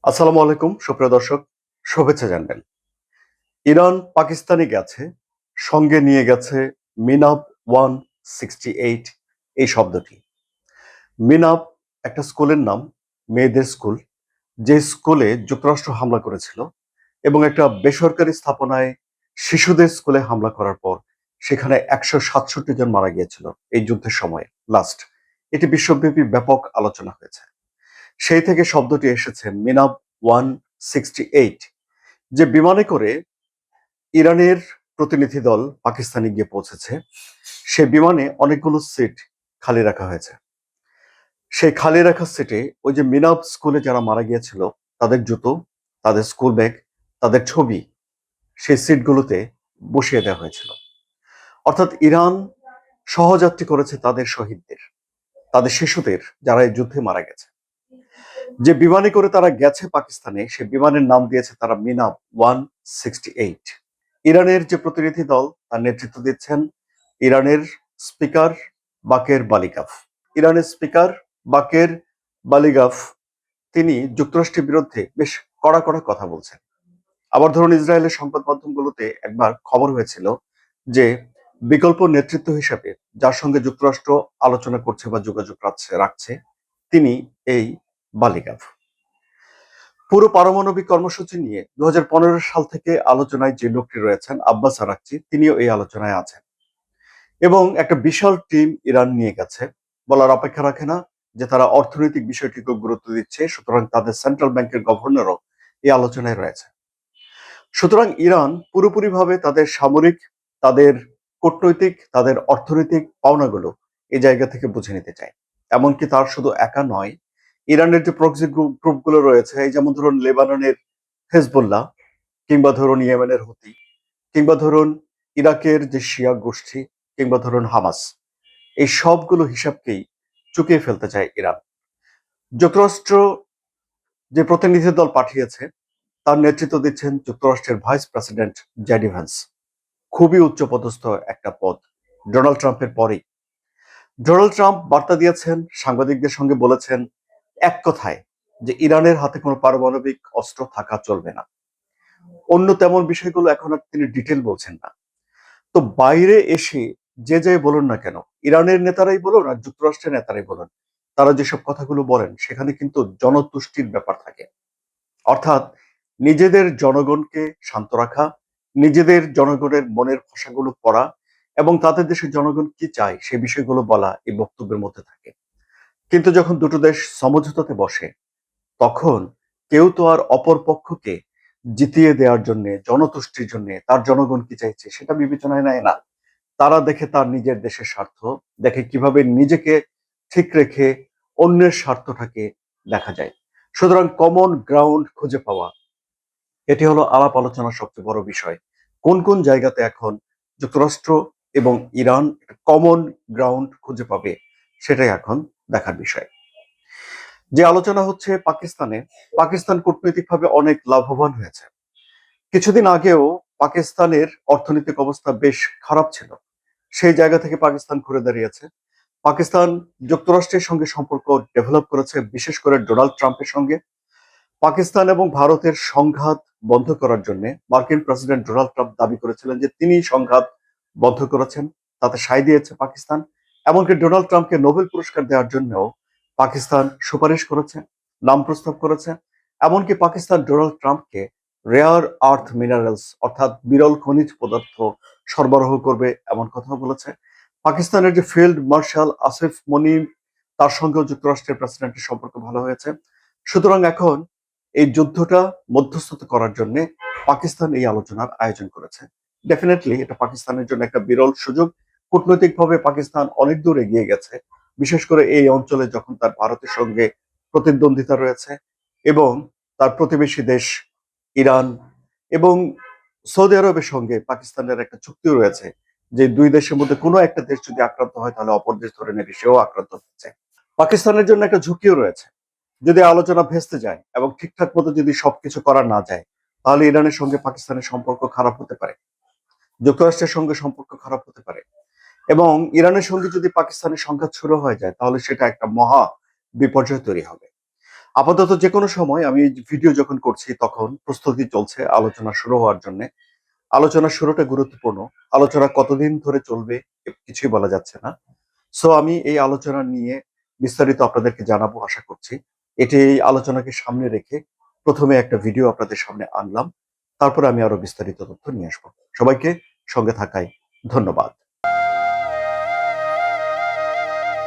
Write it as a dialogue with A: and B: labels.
A: আসসালামু আলাইকুম সুপ্রিয় দর্শক, শুভেচ্ছা জানবেন। ইরান পাকিস্তানে গেছে, সঙ্গে নিয়ে গেছে মিনাব 168 এই শব্দটি। মিনাব একটা স্কুলের নাম, মেয়েদের স্কুল, যে স্কুলে যুক্তরাষ্ট্র হামলা করেছিল এবং একটা বেসরকারি স্থাপনায় শিশুদের স্কুলে হামলা করার পর সেখানে ১৬৭ জন মারা গিয়েছিল এই যুদ্ধের সময় লাস্ট। এটি বিশ্বব্যাপী ব্যাপক আলোচনা হয়েছে। সেই থেকে শব্দটি এসেছে মিনাব 168, যে বিমানে করে ইরানের প্রতিনিধি দল পাকিস্তানে গিয়ে পৌঁছেছে। সে বিমানে অনেকগুলো সিট খালি রাখা হয়েছে। সেই খালি রাখা সিটে ওই যে মিনাব স্কুলে যারা মারা গিয়েছিল তাদের জুতো, তাদের স্কুল ব্যাগ, তাদের ছবি সেই সিটগুলোতে বসিয়ে দেওয়া হয়েছিল। অর্থাৎ ইরান সহযাত্রী করেছে তাদের শহীদদের, তাদের শিশুদের যারা এই যুদ্ধে মারা গেছে। যে বিমানে করে তারা গেছে পাকিস্তানে, সে বিমানের নাম দিয়েছে তারা মিনাব 168। ইরানের যে প্রতিনিধি দল তার নেতৃত্ব দিচ্ছেন ইরানের স্পিকার বাকের বালিগাফ। ইরানের স্পিকার বাকের বালিগাফ তিনি যুক্তরাষ্ট্রের বিরুদ্ধে বেশ কড়া কড়া কথা বলছেন। আবার ধরুন, ইসরায়েলের সংবাদ মাধ্যমগুলোতে একবার খবর হয়েছিল যে বিকল্প নেতৃত্ব হিসেবে যার সঙ্গে যুক্তরাষ্ট্র আলোচনা করছে বা যোগাযোগ রাখছে তিনি এই বালিগাফ। পুরো পারমাণবিক কর্মসূচি নিয়ে ২০১৫ সাল থেকে আলোচনায় যে লোকটি রয়েছেন আব্বাস আরাকচি, তিনিও এই আলোচনায় আছেন এবং একটা বিশাল টিম ইরান নিয়ে গেছে। বলার অপেক্ষা রাখে না যে তারা অর্থনৈতিক বিষয়টিকে গুরুত্ব দিচ্ছে, সুতরাং তাদের সেন্ট্রাল ব্যাংকের গভর্নরও এই আলোচনায় রয়েছে। সুতরাং ইরান পুরোপুরিভাবে তাদের সামরিক, তাদের কূটনৈতিক, তাদের অর্থনৈতিক পাওনাগুলো এই জায়গা থেকে বুঝে নিতে চায়। এমনকি তার শুধু একা নয়, ইরানের যে প্রক্সি গ্রুপগুলো রয়েছে, এই যেমন ধরুন লেবাননের হেজবুল্লাহ, কিংবা ধরুন ইয়েমেনের হুতি, কিংবা ধরুন ইরাকের যে শিয়া গোষ্ঠী, কিংবা ধরুন হামাস, এই সবগুলো হিসাবকেই চুকিয়ে ফেলতে চায় ইরান। যুক্তরাষ্ট্র যে প্রতিনিধি দল পাঠিয়েছে তার নেতৃত্ব দিচ্ছেন যুক্তরাষ্ট্রের ভাইস প্রেসিডেন্ট জেডি ভ্যান্স। খুবই উচ্চপদস্থ একটা পদ, ডোনাল্ড ট্রাম্পের পরেই। ডোনাল্ড ট্রাম্প বার্তা দিয়েছেন, সাংবাদিকদের সঙ্গে বলেছেন এক কথায় যে ইরানের হাতে কোনো পারমাণবিক অস্ত্র থাকা চলবে না। অন্য তেমন বিষয়গুলো এখন আর তিনি ডিটেল বলছেন না। তো বাইরে এসে যে যাই বলুন না কেন, ইরানের নেতারাই বলুন আর যুক্তরাষ্ট্রের নেতারাই বলুন, তারা যেসব কথাগুলো বলেন সেখানে কিন্তু জনতুষ্টির ব্যাপার থাকে। অর্থাৎ নিজেদের জনগণকে শান্ত রাখা, নিজেদের জনগণের মনের ভাষাগুলো পড়া এবং তাদের দেশের জনগণ কি চায় সে বিষয়গুলো বলা এই বক্তব্যের মধ্যে থাকে। কিন্তু যখন দুটো দেশ সমঝোতাতে বসে, তখন কেউ তো আর অপর পক্ষকে জিতিয়ে দেওয়ার জন্য, জনতুষ্টির জন্য তার জনগণ কি চাইছে সেটা বিবেচনায় নেয় না। তারা দেখে তার নিজের দেশের স্বার্থ, দেখে কিভাবে নিজেকে ঠিক রেখে অন্যের স্বার্থটাকে দেখা যায়। সুতরাং কমন গ্রাউন্ড খুঁজে পাওয়া, এটি হলো আলাপ আলোচনার সবচেয়ে বড় বিষয়। কোন কোন জায়গাতে এখন যুক্তরাষ্ট্র এবং ইরান কমন গ্রাউন্ড খুঁজে পাবে, সেটাই এখন দেখার বিষয়। যে আলোচনা হচ্ছে পাকিস্তানে, পাকিস্তান কূটনৈতিকভাবে অনেক লাভবান হয়েছে। কিছুদিন আগেও পাকিস্তানের অর্থনৈতিক অবস্থা বেশ খারাপ ছিল, সেই জায়গা থেকে পাকিস্তান ঘুরে দাঁড়িয়েছে। পাকিস্তান যুক্তরাষ্ট্রের সঙ্গে সম্পর্ক ডেভেলপ করেছে, বিশেষ করে ডোনাল্ড ট্রাম্পের সঙ্গে। পাকিস্তান এবং ভারতের সংঘাত বন্ধ করার জন্য মার্কিন প্রেসিডেন্ট ডোনাল্ড ট্রাম্প দাবি করেছিলেন যে তিনি সংঘাত বন্ধ করেছেন, তাতে সায় দিয়েছে পাকিস্তান। এমনকি ডোনাল্ড ট্রাম্পকে নোবেল পুরস্কার দেওয়ার জন্যও পাকিস্তান সুপারিশ করেছে, নাম প্রস্তাব করেছে। এমনকি পাকিস্তান ডোনাল্ড ট্রাম্পকে রেয়ার আর্থ মিনারেলস অর্থাৎ বিরল খনিজ পদার্থ সরবরাহ করবে এমন কথা বলেছে। পাকিস্তানের যে ফিল্ড মার্শাল আসিফ মনির, তার সঙ্গেও যুক্তরাষ্ট্রের প্রেসিডেন্টের সম্পর্ক ভালো হয়েছে। সুতরাং এখন এই যুদ্ধটা মধ্যস্থতা করার জন্য পাকিস্তান এই আলোচনার আয়োজন করেছে। ডেফিনেটলি এটা পাকিস্তানের জন্য একটা বিরল সুযোগ। কূটনৈতিকভাবে পাকিস্তান অনেক দূর এগিয়ে গেছে, বিশেষ করে এই অঞ্চলে যখন তার ভারতের সঙ্গে প্রতিদ্বন্দ্বিতা রয়েছে এবং তার প্রতিবেশী দেশ ইরান এবং সৌদি আরবের সঙ্গে পাকিস্তানের একটা চুক্তিও রয়েছে যে দুই দেশের মধ্যে কোনো একটা দেশ যদি আক্রান্ত হয় তাহলে অপর দেশ ধরে নেবে, সেও আক্রান্ত হচ্ছে। পাকিস্তানের জন্য একটা ঝুঁকিও রয়েছে। যদি আলোচনা ভেস্তে যায় এবং ঠিকঠাক মতো যদি সবকিছু করা না যায়, তাহলে ইরানের সঙ্গে পাকিস্তানের সম্পর্ক খারাপ হতে পারে, যুক্তরাষ্ট্রের সঙ্গে সম্পর্ক খারাপ হতে পারে এবং ইরানের সঙ্গে যদি পাকিস্তানের সংঘাত শুরু হয়ে যায় তাহলে সেটা একটা মহা বিপর্যয় তৈরি হবে। আপাতত যে কোনো সময় আমি ভিডিও যখন করছি তখন প্রস্তুতি চলছে আলোচনা শুরু হওয়ার জন্য। আলোচনার শুরুটা গুরুত্বপূর্ণ। আলোচনা কতদিন ধরে চলবে কিছুই বলা যাচ্ছে না। সো আমি এই আলোচনা নিয়ে বিস্তারিত আপনাদেরকে জানাবো আশা করছি। এই আলোচনাকে সামনে রেখে প্রথমে একটা ভিডিও আপনাদের সামনে আনলাম। তারপরে আমি আরো বিস্তারিত তথ্য নিয়ে আসবো। সবাইকে সঙ্গে থাকায় ধন্যবাদ।